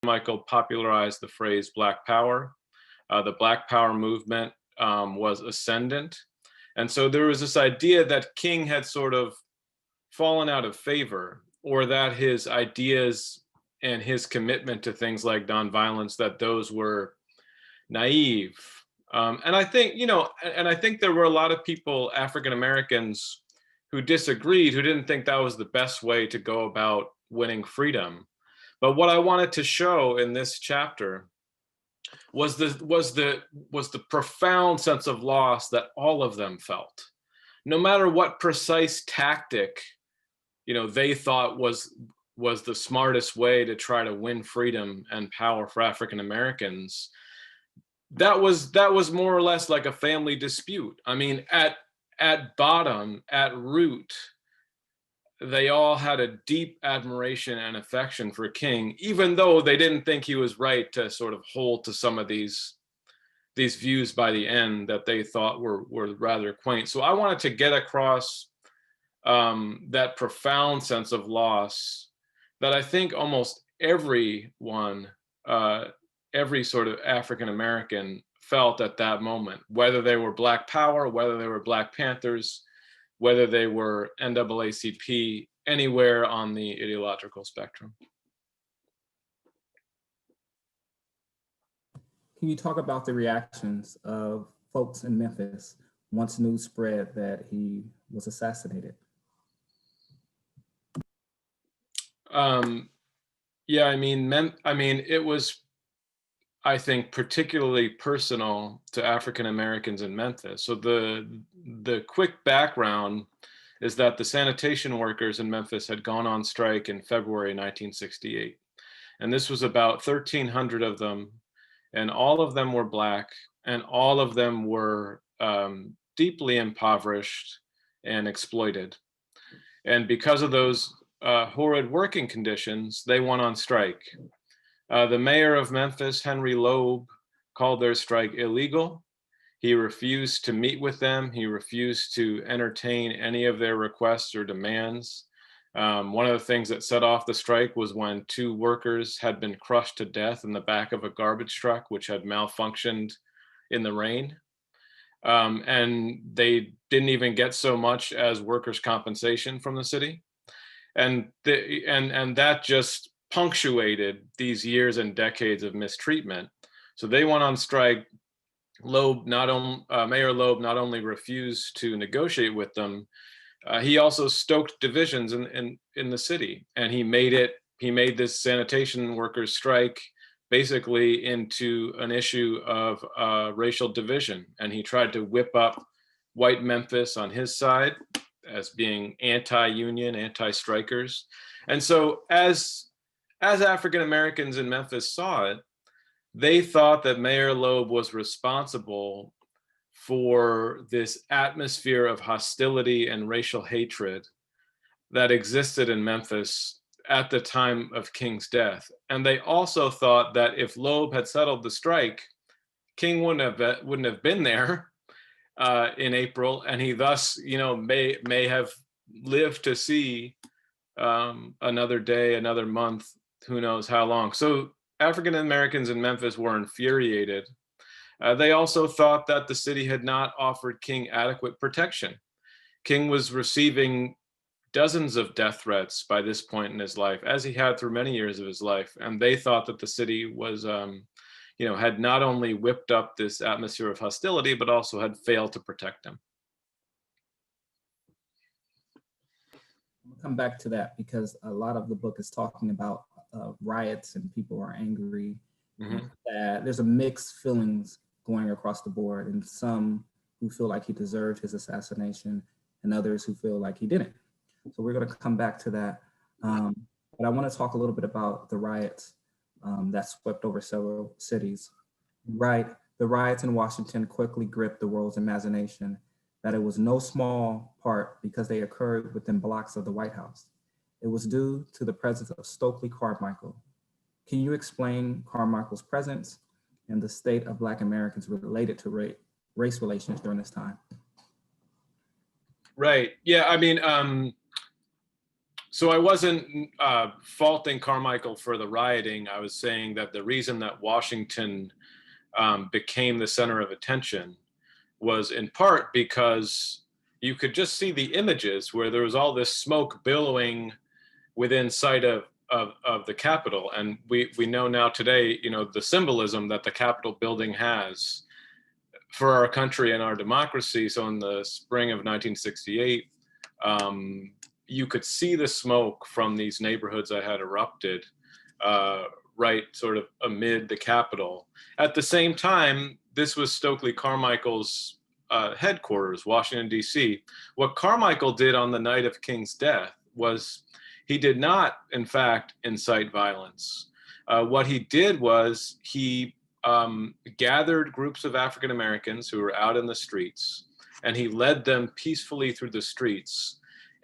Carmichael popularized the phrase Black Power. The Black Power movement was ascendant. And so there was this idea that King had sort of fallen out of favor, or that his ideas and his commitment to things like nonviolence, that those were naive. And I think, and I think there were a lot of people, African Americans, who disagreed, who didn't think that was the best way to go about winning freedom. But what I wanted to show in this chapter was the profound sense of loss that all of them felt, no matter what precise tactic they thought was the smartest way to try to win freedom and power for African Americans. That was more or less like a family dispute. I mean, at bottom, at root, they all had a deep admiration and affection for King, even though they didn't think he was right to sort of hold to some of these views by the end that they thought were rather quaint. So I wanted to get across that profound sense of loss that I think almost everyone, every sort of African American felt at that moment, whether they were Black Power, whether they were Black Panthers, whether they were NAACP, anywhere on the ideological spectrum. Can you talk about the reactions of folks in Memphis once news spread that he was assassinated? Yeah, I mean, it was, I think, particularly personal to African Americans in Memphis. So the quick background is that the sanitation workers in Memphis had gone on strike in February 1968. And this was about 1,300 of them, and all of them were Black, and all of them were deeply impoverished and exploited. And because of those horrid working conditions, they went on strike. The mayor of Memphis, Henry Loeb, called their strike illegal. He refused to meet with them. He refused to entertain any of their requests or demands. One of the things that set off the strike was when 2 workers had been crushed to death in the back of a garbage truck, which had malfunctioned in the rain. And they didn't even get so much as workers' compensation from the city. And that just punctuated these years and decades of mistreatment. So they went on strike. Mayor Loeb not only refused to negotiate with them, he also stoked divisions in the city, and he made this sanitation workers strike basically into an issue of racial division, and he tried to whip up white Memphis on his side as being anti-union, anti-strikers. And so as African Americans in Memphis saw it, they thought that Mayor Loeb was responsible for this atmosphere of hostility and racial hatred that existed in Memphis at the time of King's death. And they also thought that if Loeb had settled the strike, King wouldn't have been there in April, and he thus, may have lived to see another day, another month, who knows how long. So African Americans in Memphis were infuriated. They also thought that the city had not offered King adequate protection. King was receiving dozens of death threats by this point in his life, as he had through many years of his life. And they thought that the city was, had not only whipped up this atmosphere of hostility, but also had failed to protect him. We'll come back to that because a lot of the book is talking about riots and people are angry. Mm-hmm. That there's a mixed feelings going across the board, and some who feel like he deserved his assassination and others who feel like he didn't. So we're going to come back to that. But I want to talk a little bit about the riots that swept over several cities. The riots in Washington quickly gripped the world's imagination, that it was no small part because they occurred within blocks of the White House. It was due to the presence of Stokely Carmichael. Can you explain Carmichael's presence and the state of Black Americans related to race relations during this time? Right. Yeah. I mean, So I wasn't faulting Carmichael for the rioting. I was saying that the reason that Washington became the center of attention was in part because you could just see the images where there was all this smoke billowing within sight of the Capitol. And we know now today, you know, the symbolism that the Capitol building has for our country and our democracy. So in the spring of 1968, you could see the smoke from these neighborhoods that had erupted right sort of amid the Capitol. At the same time, this was Stokely Carmichael's headquarters, Washington, D.C. What Carmichael did on the night of King's death was he did not, in fact, incite violence. What he did was he gathered groups of African Americans who were out in the streets, and he led them peacefully through the streets.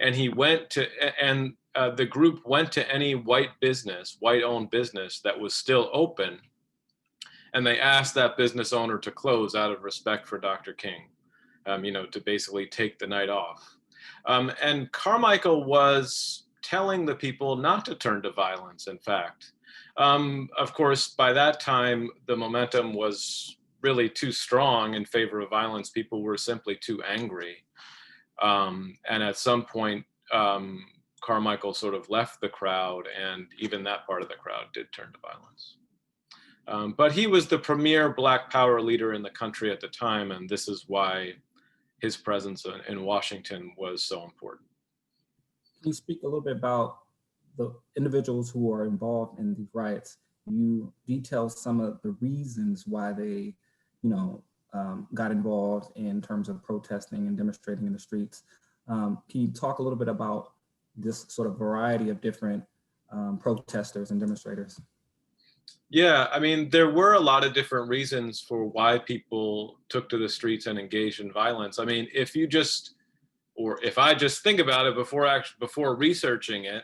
And he went to, and the group went to any white-owned business that was still open, and they asked that business owner to close out of respect for Dr. King, you know, to basically take the night off. And Carmichael was telling the people not to turn to violence, in fact. Of course, by that time, the momentum was really too strong in favor of violence. People were simply too angry. And at some point, Carmichael sort of left the crowd, and even that part of the crowd did turn to violence. But he was the premier Black Power leader in the country at the time, and this is why his presence in Washington was so important. Can you speak a little bit about the individuals who are involved in these riots? You detail some of the reasons why they, you know, got involved in terms of protesting and demonstrating in the streets. Can you talk a little bit about this sort of variety of different protesters and demonstrators? Yeah, I mean, there were a lot of different reasons for why people took to the streets and engaged in violence. I mean, if I just think about it before researching it,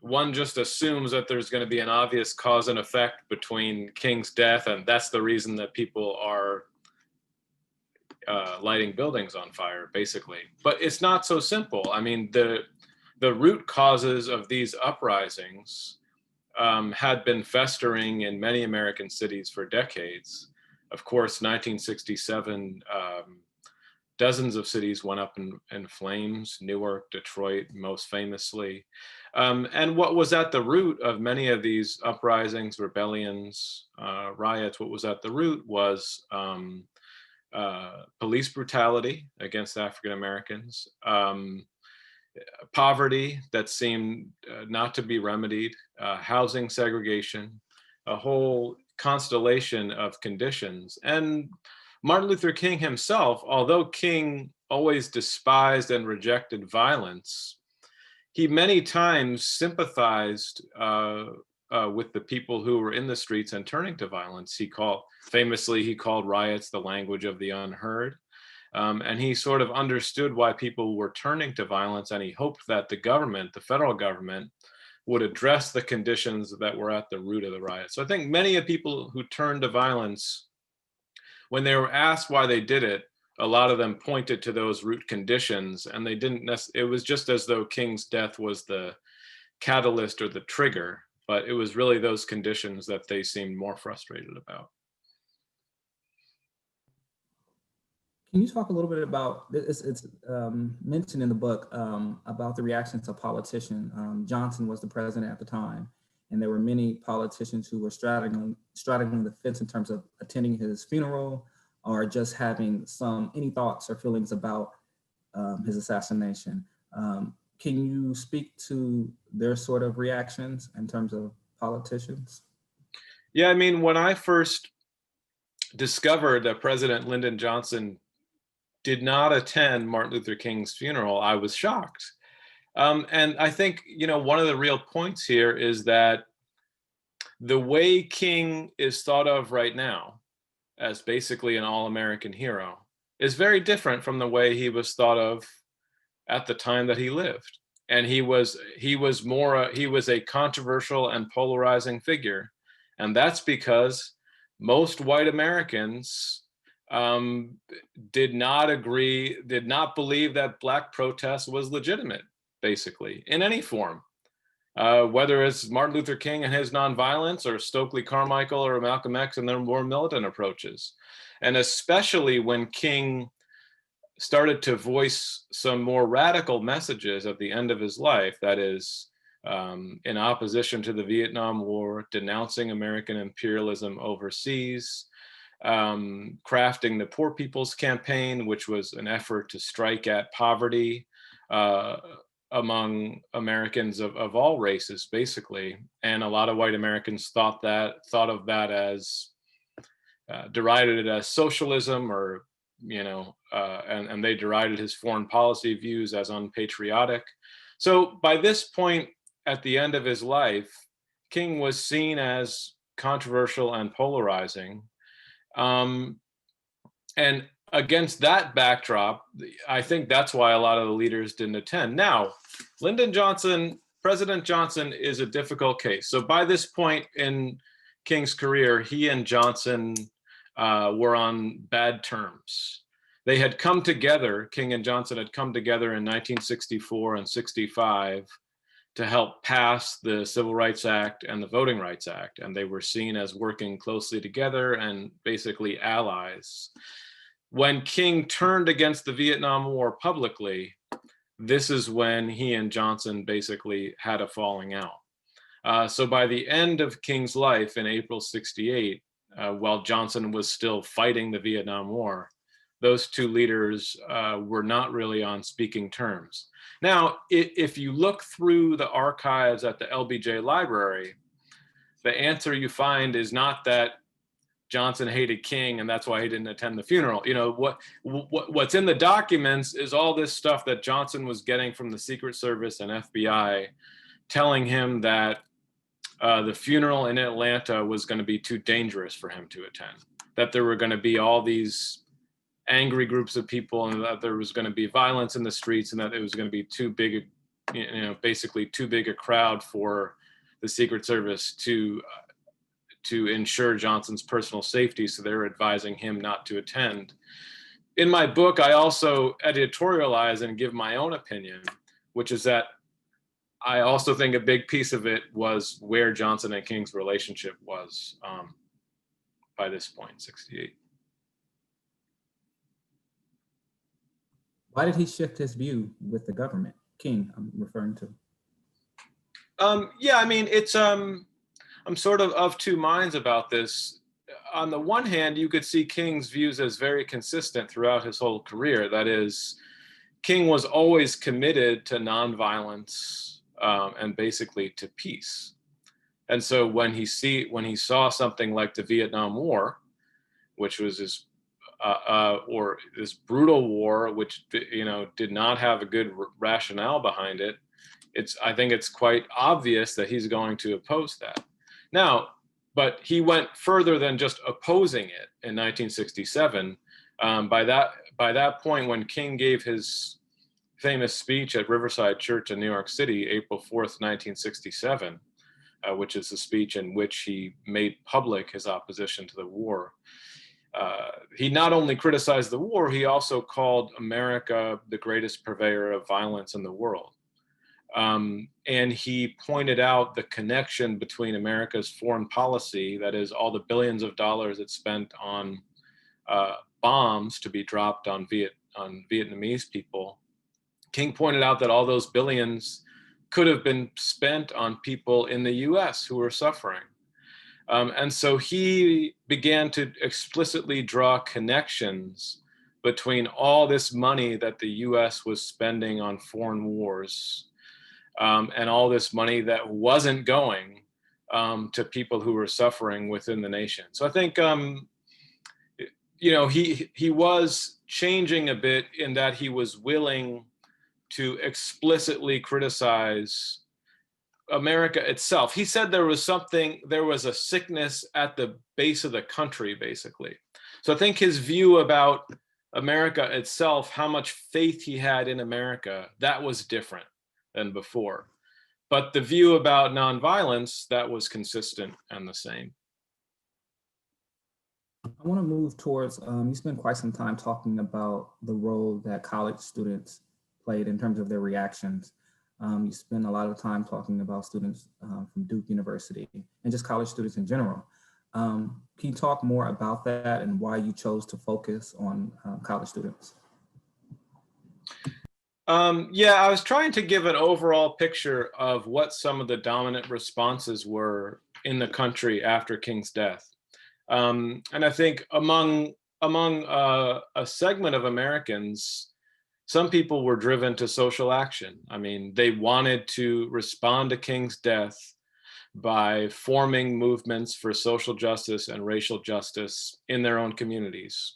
one just assumes that there's going to be an obvious cause and effect between King's death, and that's the reason that people are lighting buildings on fire, basically. But it's not so simple. I mean, the root causes of these uprisings had been festering in many American cities for decades. Of course, 1967, dozens of cities went up in flames, Newark, Detroit, most famously. And what was at the root of many of these uprisings, rebellions, riots, what was at the root was police brutality against African Americans, poverty that seemed not to be remedied, housing segregation, a whole constellation of conditions. And Martin Luther King himself, although King always despised and rejected violence, he many times sympathized with the people who were in the streets and turning to violence. Famously, he called riots the language of the unheard. And he sort of understood why people were turning to violence, and he hoped that the federal government, would address the conditions that were at the root of the riot. So I think many of people who turned to violence, when they were asked why they did it, a lot of them pointed to those root conditions, and they didn't it was just as though King's death was the catalyst or the trigger, but it was really those conditions that they seemed more frustrated about. Can you talk a little bit about, it's mentioned in the book about the reactions of politicians. Johnson was the president at the time, and there were many politicians who were straddling the fence in terms of attending his funeral or just having any thoughts or feelings about his assassination. Can you speak to their sort of reactions in terms of politicians? Yeah, I mean, when I first discovered that President Lyndon Johnson did not attend Martin Luther King's funeral, I was shocked. And I think, you know, one of the real points here is that the way King is thought of right now as basically an all-American hero is very different from the way he was thought of at the time that he lived. And he was a controversial and polarizing figure. And that's because most white Americans did not believe that Black protest was legitimate. basically, in any form. Whether it's Martin Luther King and his nonviolence, or Stokely Carmichael or Malcolm X and their more militant approaches. And especially when King started to voice some more radical messages at the end of his life, that is, in opposition to the Vietnam War, denouncing American imperialism overseas, crafting the Poor People's Campaign, which was an effort to strike at poverty among Americans of all races, basically. And a lot of white Americans thought of that as derided it as socialism, or and they derided his foreign policy views as unpatriotic. So by this point, at the end of his life, King was seen as controversial and polarizing. And against that backdrop, I think that's why a lot of the leaders didn't attend. Now, President Johnson is a difficult case. So by this point in King's career, he and Johnson were on bad terms. They had come together, King and Johnson had come together in 1964 and 65 to help pass the Civil Rights Act and the Voting Rights Act. And they were seen as working closely together and basically allies. When King turned against the Vietnam War publicly, this is when he and Johnson basically had a falling out. So by the end of King's life in April 68, while Johnson was still fighting the Vietnam War, those two leaders were not really on speaking terms. Now, if you look through the archives at the LBJ Library, the answer you find is not that Johnson hated King and that's why he didn't attend the funeral. What's in the documents is all this stuff that Johnson was getting from the Secret Service and FBI, telling him that the funeral in Atlanta was going to be too dangerous for him to attend, that there were going to be all these angry groups of people, and that there was going to be violence in the streets, and that it was going to be too big, basically too big a crowd for the Secret Service to ensure Johnson's personal safety. So they were advising him not to attend. In my book, I also editorialize and give my own opinion, which is that I also think a big piece of it was where Johnson and King's relationship was by this point, 68. Why did he shift his view with the government? King, I'm referring to. Yeah, I mean, it's I'm sort of two minds about this. On the one hand, you could see King's views as very consistent throughout his whole career. That is, King was always committed to nonviolence and basically to peace. And so when he saw something like the Vietnam War, which was this brutal war, which did not have a good rationale behind it, I think it's quite obvious that he's going to oppose that. Now, but he went further than just opposing it in 1967. By that point, when King gave his famous speech at Riverside Church in New York City, April 4th, 1967, which is the speech in which he made public his opposition to the war, he not only criticized the war, he also called America the greatest purveyor of violence in the world. And he pointed out the connection between America's foreign policy, that is, all the billions of dollars it spent on bombs to be dropped on Vietnamese people. King pointed out that all those billions could have been spent on people in the US who were suffering. And so he began to explicitly draw connections between all this money that the US was spending on foreign wars and all this money that wasn't going to people who were suffering within the nation. So I think, he was changing a bit in that he was willing to explicitly criticize America itself. He said there was a sickness at the base of the country, basically. So I think his view about America itself, how much faith he had in America, that was different than before. But the view about nonviolence, that was consistent and the same. I want to move towards, you spent quite some time talking about the role that college students played in terms of their reactions. You spend a lot of time talking about students from Duke University and just college students in general. Can you talk more about that and why you chose to focus on college students? Yeah, I was trying to give an overall picture of what some of the dominant responses were in the country after King's death. And I think among a segment of Americans, some people were driven to social action. I mean, they wanted to respond to King's death by forming movements for social justice and racial justice in their own communities.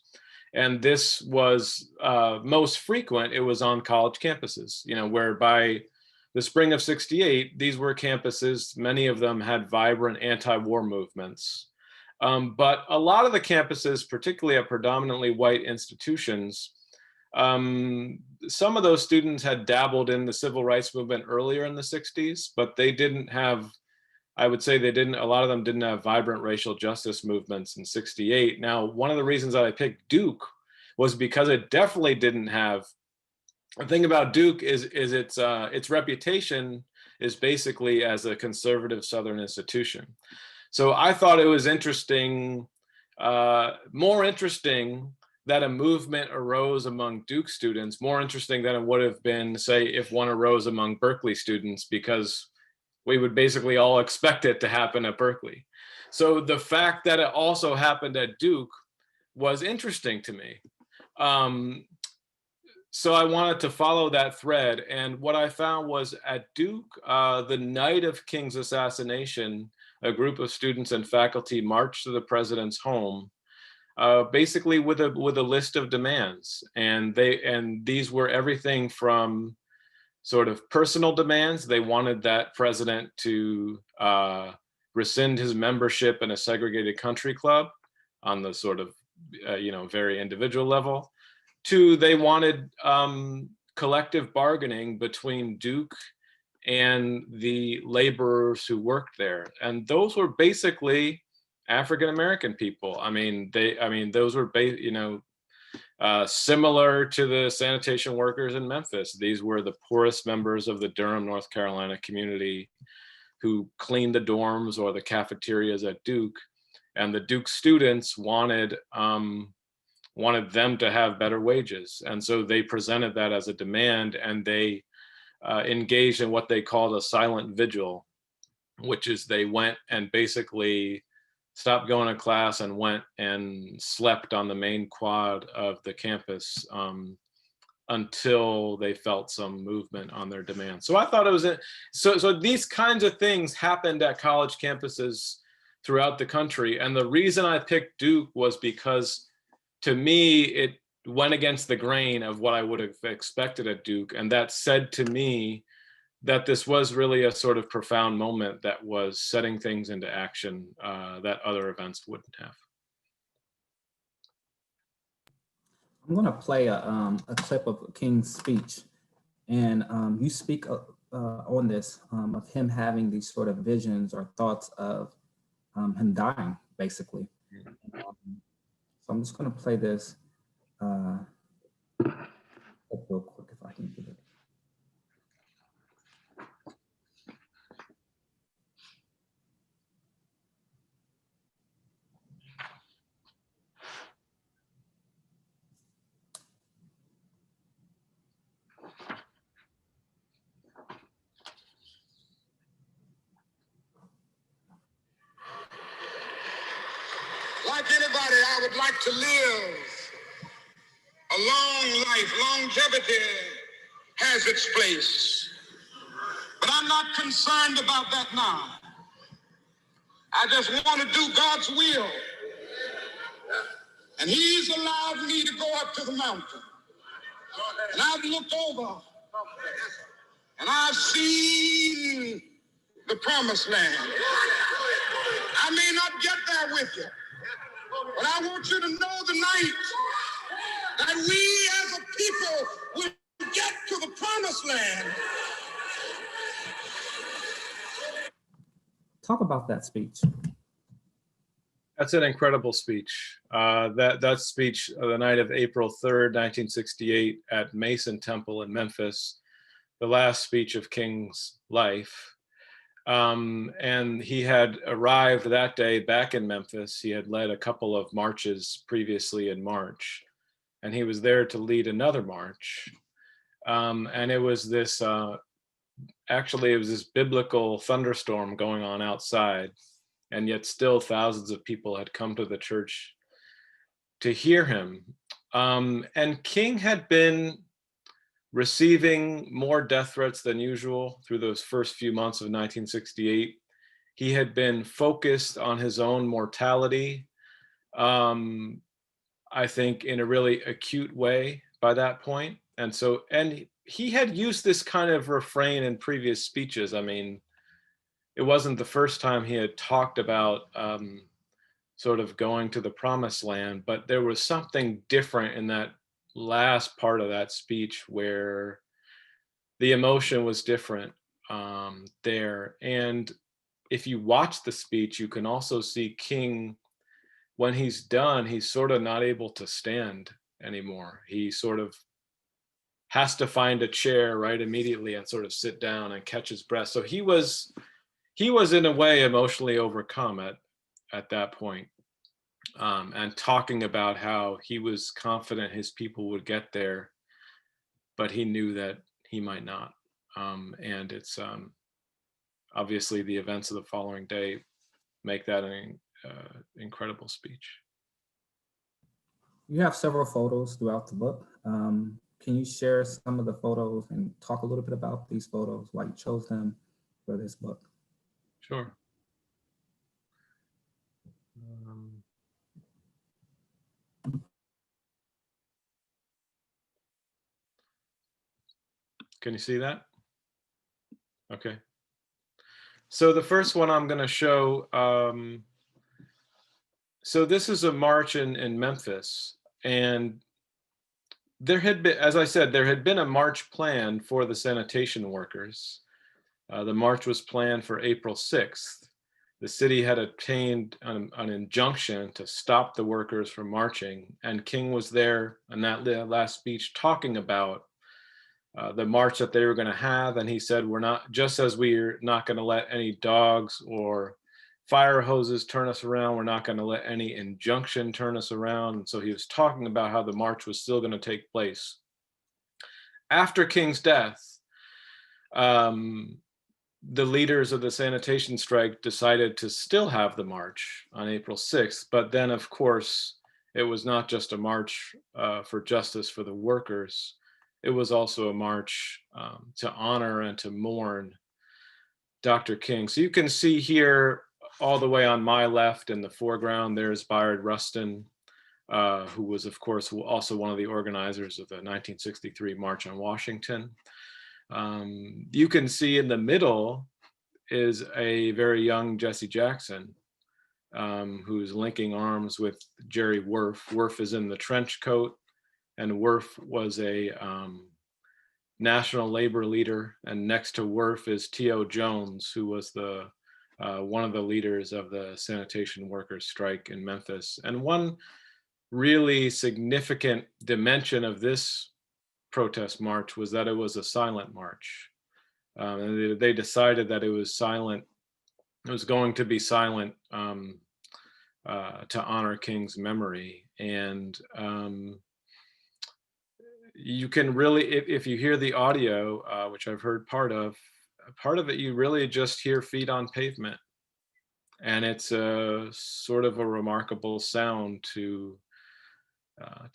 And this was most frequent, it was on college campuses, you know, where by the spring of '68, these were campuses, many of them had vibrant anti-war movements. But a lot of the campuses, particularly at predominantly white institutions, some of those students had dabbled in the civil rights movement earlier in the '60s, but they didn't have, I would say a lot of them didn't have vibrant racial justice movements in '68. Now, one of the reasons that I picked Duke was because it definitely didn't have, the thing about Duke is its reputation is basically as a conservative Southern institution. So I thought it was interesting, more interesting that a movement arose among Duke students, more interesting than it would have been, say, if one arose among Berkeley students, because we would basically all expect it to happen at Berkeley. So the fact that it also happened at Duke was interesting to me. So I wanted to follow that thread. And what I found was at Duke, the night of King's assassination, a group of students and faculty marched to the president's home, basically with a list of demands. And these were everything from sort of personal demands. They wanted that president to rescind his membership in a segregated country club on the sort of, very individual level, to they wanted collective bargaining between Duke and the laborers who worked there. And those were basically African-American people. Those were, similar to the sanitation workers in Memphis. These were the poorest members of the Durham, North Carolina community who cleaned the dorms or the cafeterias at Duke. And the Duke students wanted them to have better wages. And so they presented that as a demand, and they engaged in what they called a silent vigil, which is they went and basically stopped going to class and went and slept on the main quad of the campus until they felt some movement on their demands. So I thought it was so these kinds of things happened at college campuses throughout the country. And the reason I picked Duke was because, to me, it went against the grain of what I would have expected at Duke. And that said to me that this was really a sort of profound moment that was setting things into action that other events wouldn't have. I'm going to play a clip of King's speech. And you speak on this, of him having these sort of visions or thoughts of him dying, basically. So I'm just going to play this real quick if I can get it. Like anybody, I would like to live a long life. Longevity has its place. But I'm not concerned about that now. I just want to do God's will. And He's allowed me to go up to the mountain. And I've looked over and I've seen the promised land. I may not get there with you, but I want you to know tonight that we as a people will get to the promised land. Talk about that speech. That's an incredible speech. That speech the night of April 3rd, 1968 at Mason Temple in Memphis, the last speech of King's life. And he had arrived that day back in Memphis. He had led a couple of marches previously in March, and he was there to lead another march. And it was this, actually, it was this biblical thunderstorm going on outside, and yet still thousands of people had come to the church to hear him. And King had been receiving more death threats than usual through those first few months of 1968. He had been focused on his own mortality, I think, in a really acute way by that point. And so, and he had used this kind of refrain in previous speeches. I mean, it wasn't the first time he had talked about sort of going to the promised land, but there was something different in that last part of that speech where the emotion was different there. And if you watch the speech, you can also see King, when he's done, he's sort of not able to stand anymore. He sort of has to find a chair right immediately and sort of sit down and catch his breath. So he was in a way emotionally overcome at that point. And talking about how he was confident his people would get there, but he knew that he might not. And it's obviously the events of the following day make that an incredible speech. You have several photos throughout the book. Can you share some of the photos and talk a little bit about these photos, why you chose them for this book? Sure. Can you see that? Okay. So the first one I'm going to show, so this is a march in Memphis, and there had been, as I said, there had been a march planned for the sanitation workers. The march was planned for April 6th. The city had obtained an injunction to stop the workers from marching, and King was there in that last speech talking about the march that they were going to have. And he said, we're not, just as we're not going to let any dogs or fire hoses turn us around, we're not going to let any injunction turn us around. And so he was talking about how the march was still going to take place. After King's death, the leaders of the sanitation strike decided to still have the march on April 6th. But then, of course, it was not just a march for justice for the workers. It was also a march to honor and to mourn Dr. King. So you can see here, all the way on my left in the foreground, there's Bayard Rustin, who was, of course, also one of the organizers of the 1963 March on Washington. You can see in the middle is a very young Jesse Jackson, who's linking arms with Jerry Worf. Worf is in the trench coat, and Worf was a national labor leader. And next to Worf is T.O. Jones, who was the one of the leaders of the sanitation workers strike in Memphis. And one really significant dimension of this protest march was that it was a silent march. And they decided that it was silent. It was going to be silent to honor King's memory. And you can really, if you hear the audio, which I've heard part of it, you really just hear feet on pavement. And it's a sort of a remarkable sound to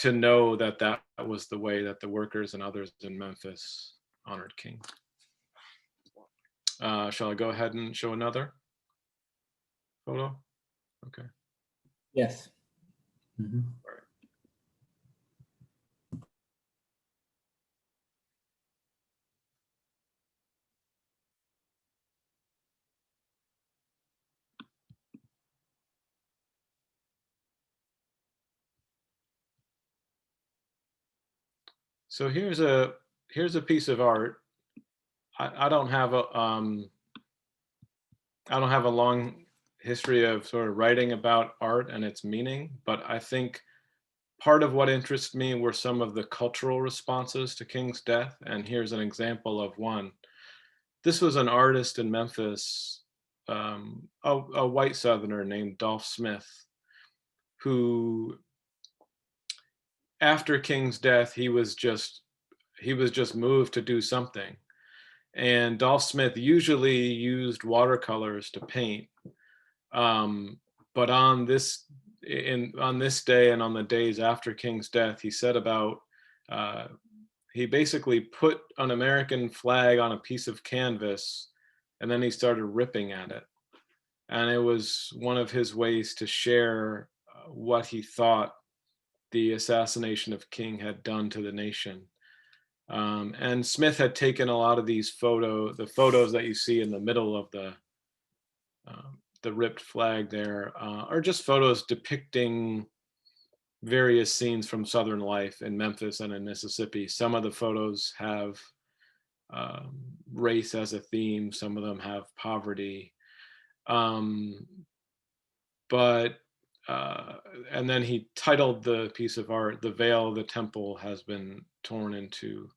know that that was the way that the workers and others in Memphis honored King. Shall I go ahead and show another photo? Okay. Yes. Mm-hmm. All right. So here's a piece of art. I don't have a long history of sort of writing about art and its meaning, but I think part of what interested me were some of the cultural responses to King's death, and here's an example of one. This was an artist in Memphis, a white Southerner named Dolph Smith, who, after King's death, he was just moved to do something. And Dolph Smith usually used watercolors to paint, but on this day and on the days after King's death, he set about, he basically put an American flag on a piece of canvas, and then he started ripping at it. And it was one of his ways to share what he thought the assassination of King had done to the nation. And Smith had taken a lot of these the photos that you see in the middle of the ripped flag there, are just photos depicting various scenes from Southern life in Memphis and in Mississippi. Some of the photos have race as a theme, some of them have poverty. And then he titled the piece of art, "The Veil of the Temple Has Been Torn in Two."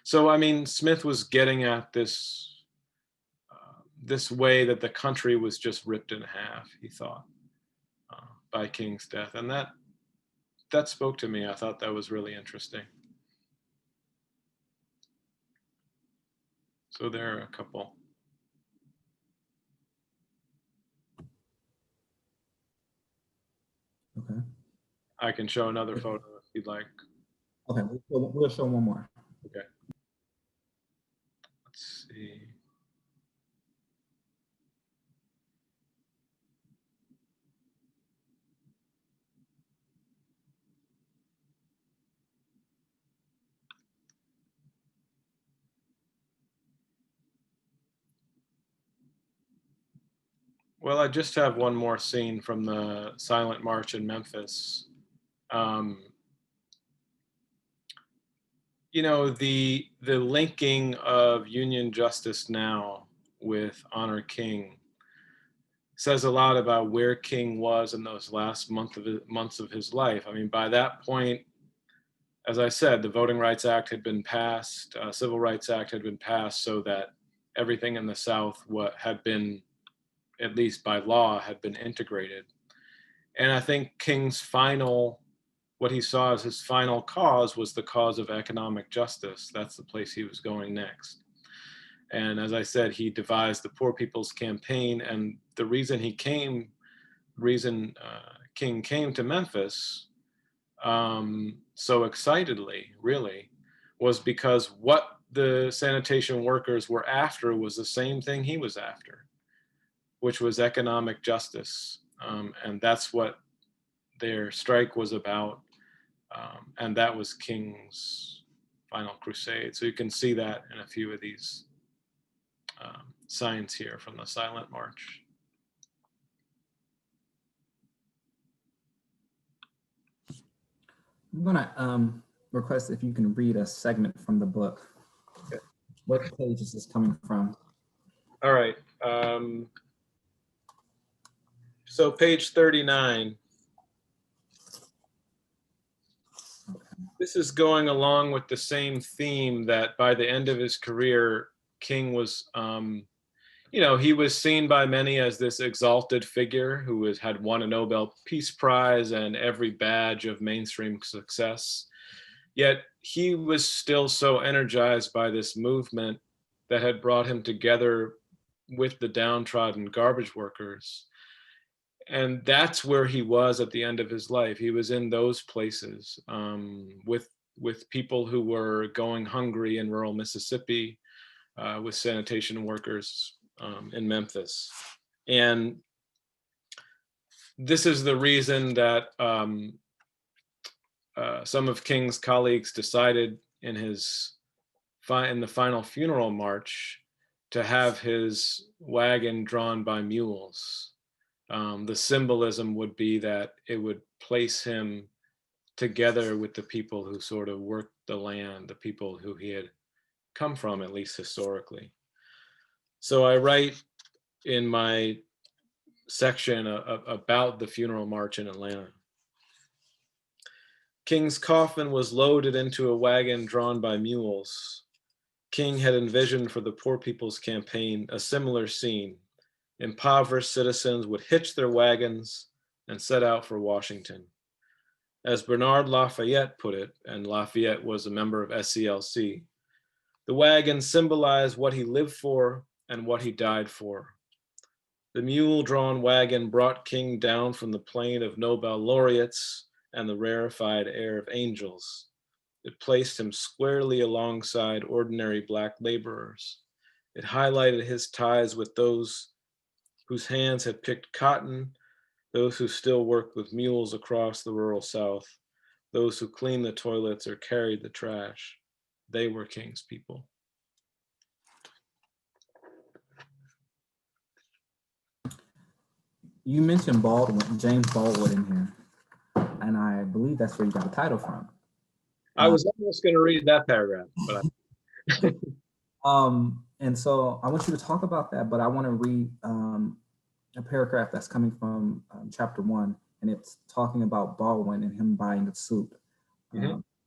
So, I mean, Smith was getting at this way that the country was just ripped in half, he thought, by King's death. And that spoke to me. I thought that was really interesting. So there are a couple. Okay. I can show another photo if you'd like. Okay, we'll show one more. Okay. Let's see. Well, I just have one more scene from the silent march in Memphis. You know, the linking of Union Justice Now with Honor King says a lot about where King was in those last months of his life. I mean, by that point, as I said, the Voting Rights Act had been passed, Civil Rights Act had been passed, so that everything in the South had been, at least by law, had been integrated. And I think King's what he saw as his final cause was the cause of economic justice. That's the place he was going next. And as I said, he devised the Poor People's Campaign, and the reason King came to Memphis so excitedly, really, was because what the sanitation workers were after was the same thing he was after, which was economic justice. And that's what their strike was about. And that was King's final crusade. So you can see that in a few of these signs here from the silent march. I'm gonna request if you can read a segment from the book. Okay. What page is this coming from? All right. So page 39. This is going along with the same theme that by the end of his career, King was, he was seen by many as this exalted figure who had won a Nobel Peace Prize and every badge of mainstream success. Yet he was still so energized by this movement that had brought him together with the downtrodden garbage workers. And that's where he was at the end of his life. He was in those places with people who were going hungry in rural Mississippi, with sanitation workers in Memphis. And this is the reason that some of King's colleagues decided in the final funeral march to have his wagon drawn by mules. The symbolism would be that it would place him together with the people who sort of worked the land, the people who he had come from, at least historically. So I write in my section about the funeral march in Atlanta. King's coffin was loaded into a wagon drawn by mules. King had envisioned for the Poor People's Campaign a similar scene. Impoverished citizens would hitch their wagons and set out for Washington. As Bernard Lafayette put it, and Lafayette was a member of SCLC, the wagon symbolized what he lived for and what he died for. The mule-drawn wagon brought King down from the plane of Nobel laureates and the rarefied air of angels. It placed him squarely alongside ordinary Black laborers. It highlighted his ties with those whose hands had picked cotton, those who still worked with mules across the rural South, those who cleaned the toilets or carried the trash. They were King's people. You mentioned Baldwin, James Baldwin in here, and I believe that's where you got the title from. I was almost going to read that paragraph, but and so I want you to talk about that, but I want to read a paragraph that's coming from chapter 1, and it's talking about Baldwin and him buying a suit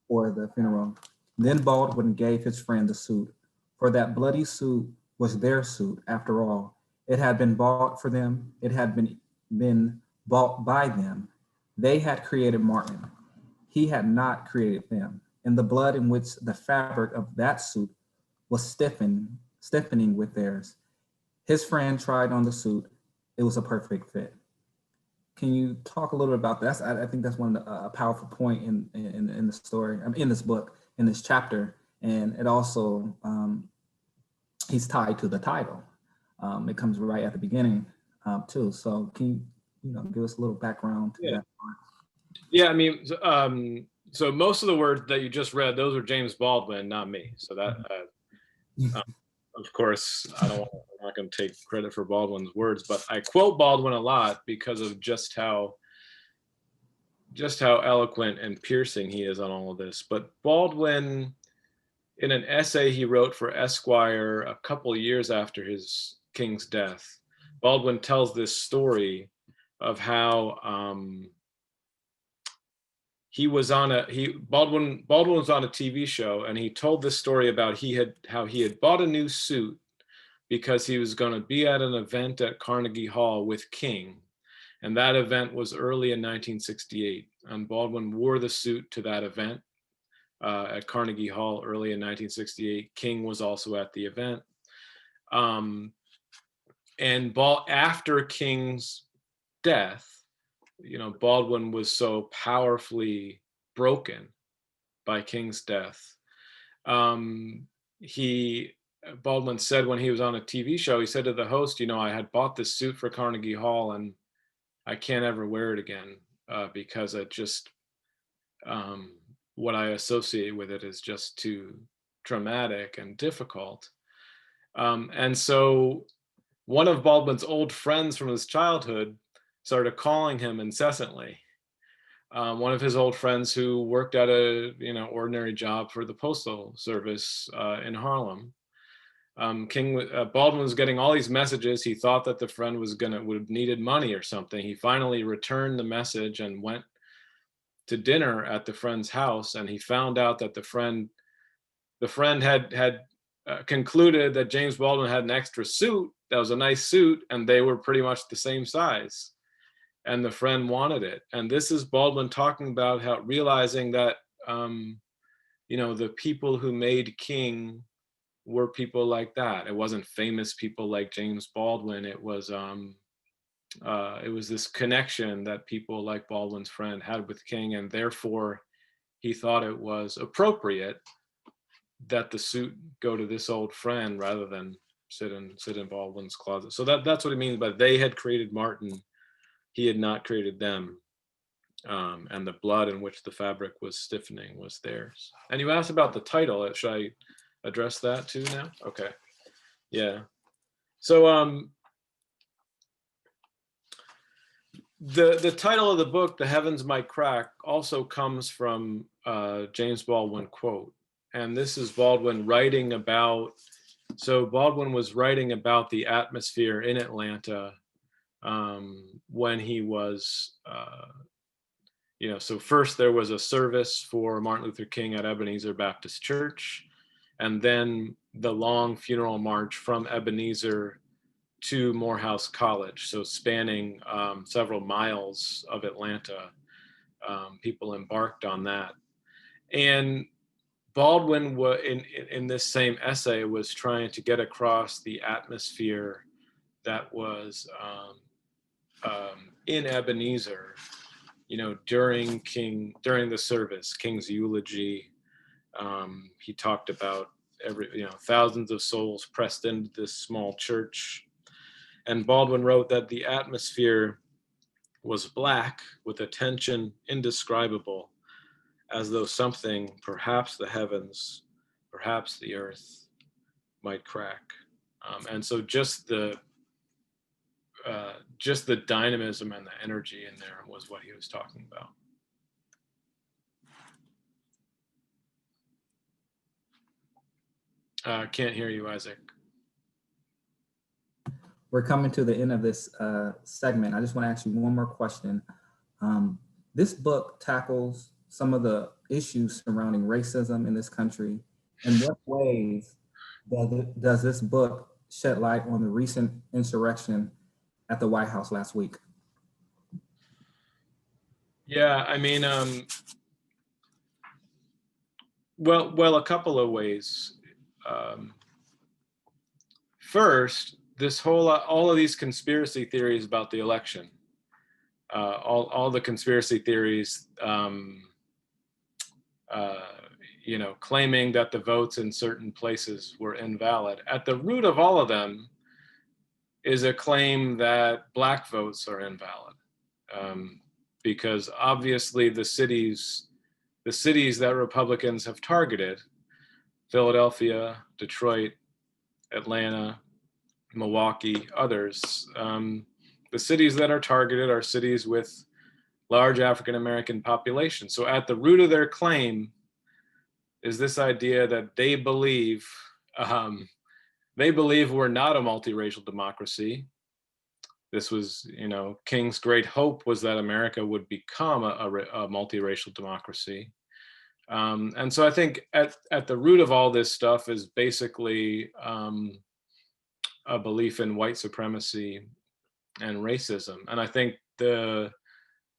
for the funeral. Then Baldwin gave his friend the suit, for that bloody suit was their suit after all. It had been bought for them. It had been bought by them. They had created Martin. He had not created them. And the blood in which the fabric of that suit was stiffening with theirs. His friend tried on the suit. It was a perfect fit. Can you talk a little bit about that? I think that's one of the powerful point in the story, in this book, in this chapter. And it also, he's tied to the title. It comes right at the beginning too. So can you give us a little background to that part? Yeah, I mean, so most of the words that you just read, those were James Baldwin, not me. So that, of course, I'm not going to take credit for Baldwin's words, but I quote Baldwin a lot because of just how eloquent and piercing he is on all of this. But Baldwin, in an essay he wrote for Esquire a couple of years after his King's death, Baldwin tells this story of how Baldwin was on a TV show, and he told this story about how he had bought a new suit because he was going to be at an event at Carnegie Hall with King, and that event was early in 1968. And Baldwin wore the suit to that event at Carnegie Hall early in 1968. King was also at the event, and after King's death, Baldwin was so powerfully broken by King's death. Baldwin said when he was on a TV show, he said to the host, I had bought this suit for Carnegie Hall and I can't ever wear it again because it just, what I associate with it is just too traumatic and difficult. And so one of Baldwin's old friends from his childhood started calling him incessantly. One of his old friends who worked at a ordinary job for the Postal Service in Harlem. Baldwin was getting all these messages. He thought that the friend would needed money or something. He finally returned the message and went to dinner at the friend's house, and he found out that the friend had concluded that James Baldwin had an extra suit that was a nice suit, and they were pretty much the same size. And the friend wanted it. And this is Baldwin talking about how realizing that, the people who made King were people like that. It wasn't famous people like James Baldwin. It was this connection that people like Baldwin's friend had with King, and therefore he thought it was appropriate that the suit go to this old friend rather than sit in Baldwin's closet. So that's what it means by they had created Martin. He had not created them, and the blood in which the fabric was stiffening was theirs. And you asked about the title. Should I address that too now? Okay, yeah. So the title of the book, "The Heavens Might Crack," also comes from James Baldwin quote, and this is Baldwin writing about. So Baldwin was writing about the atmosphere in Atlanta when he was So first there was a service for Martin Luther King at Ebenezer Baptist Church, and then the long funeral march from Ebenezer to Morehouse College, so spanning several miles of Atlanta. People embarked on that. And Baldwin, in this same essay, was trying to get across the atmosphere that was in Ebenezer, during the service, King's eulogy. He talked about thousands of souls pressed into this small church. And Baldwin wrote that the atmosphere was black with a tension indescribable, as though something, perhaps the heavens, perhaps the earth, might crack. And so just the dynamism and the energy in there was what he was talking about. Can't hear you, Isaac. We're coming to the end of this segment. I just want to ask you one more question. This book tackles some of the issues surrounding racism in this country. In what ways does this book shed light on the recent insurrection at the White House last week? Yeah, I mean, well, a couple of ways. First, all of these conspiracy theories about the election, all the conspiracy theories, claiming that the votes in certain places were invalid. At the root of all of them is a claim that Black votes are invalid, because obviously the cities that Republicans have targeted, Philadelphia, Detroit, Atlanta, Milwaukee, others, the cities that are targeted are cities with large African American populations. So at the root of their claim is this idea that they believe we're not a multiracial democracy. This was, King's great hope was that America would become a multiracial democracy. And so I think at the root of all this stuff is basically a belief in white supremacy and racism. And I think the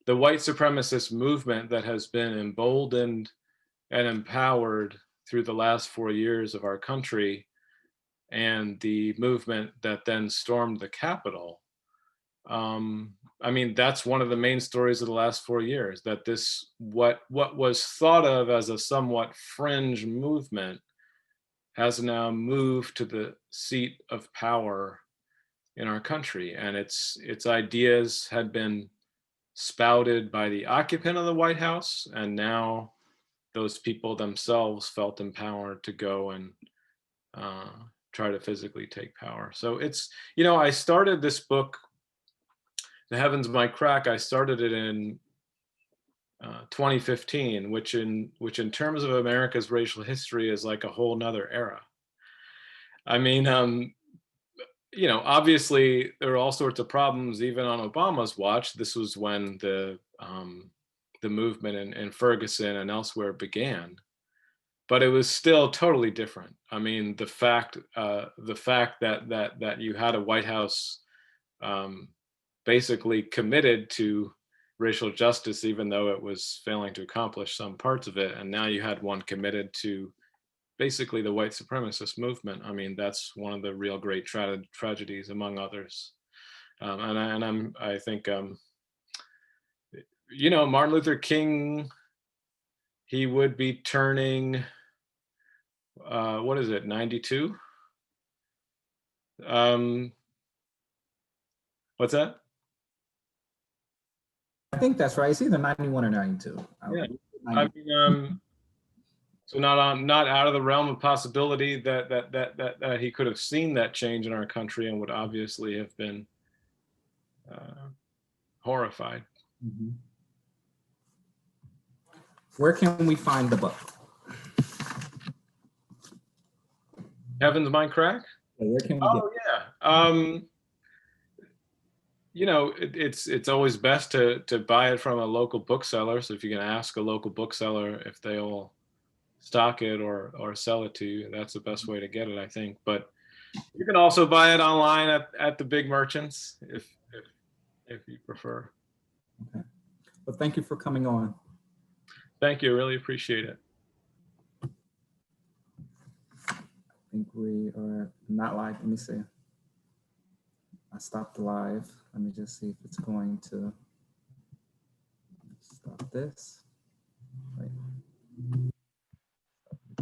white supremacist movement that has been emboldened and empowered through the last 4 years of our country, and the movement that then stormed the Capitol, I mean, that's one of the main stories of the last 4 years, that what was thought of as a somewhat fringe movement has now moved to the seat of power in our country. And its ideas had been spouted by the occupant of the White House, and now those people themselves felt empowered to go and try to physically take power. So it's, I started this book, The Heavens Might Crack. I started it in 2015, which in terms of America's racial history is like a whole nother era. I mean, obviously there are all sorts of problems even on Obama's watch. This was when the movement in Ferguson and elsewhere began, but it was still totally different. I mean, the fact that you had a White House basically committed to racial justice, even though it was failing to accomplish some parts of it, and now you had one committed to basically the white supremacist movement. I mean, that's one of the real great tragedies, among others. I think Martin Luther King, he would be turning, 92? What's that? I think that's right. It's either 91 or 92. Yeah. I mean, so not out of the realm of possibility that he could have seen that change in our country and would obviously have been horrified. Mm-hmm. Where can we find the book? Heavens Might Crack? Where can we get it? Yeah. it's always best to buy it from a local bookseller. So if you can ask a local bookseller if they'll stock it or sell it to you, that's the best way to get it, I think. But you can also buy it online at the big merchants if you prefer. Okay. Well, thank you for coming on. Thank you. I really appreciate it. I think we are not live. Let me see. I stopped the live. Let me just see if it's going to stop this.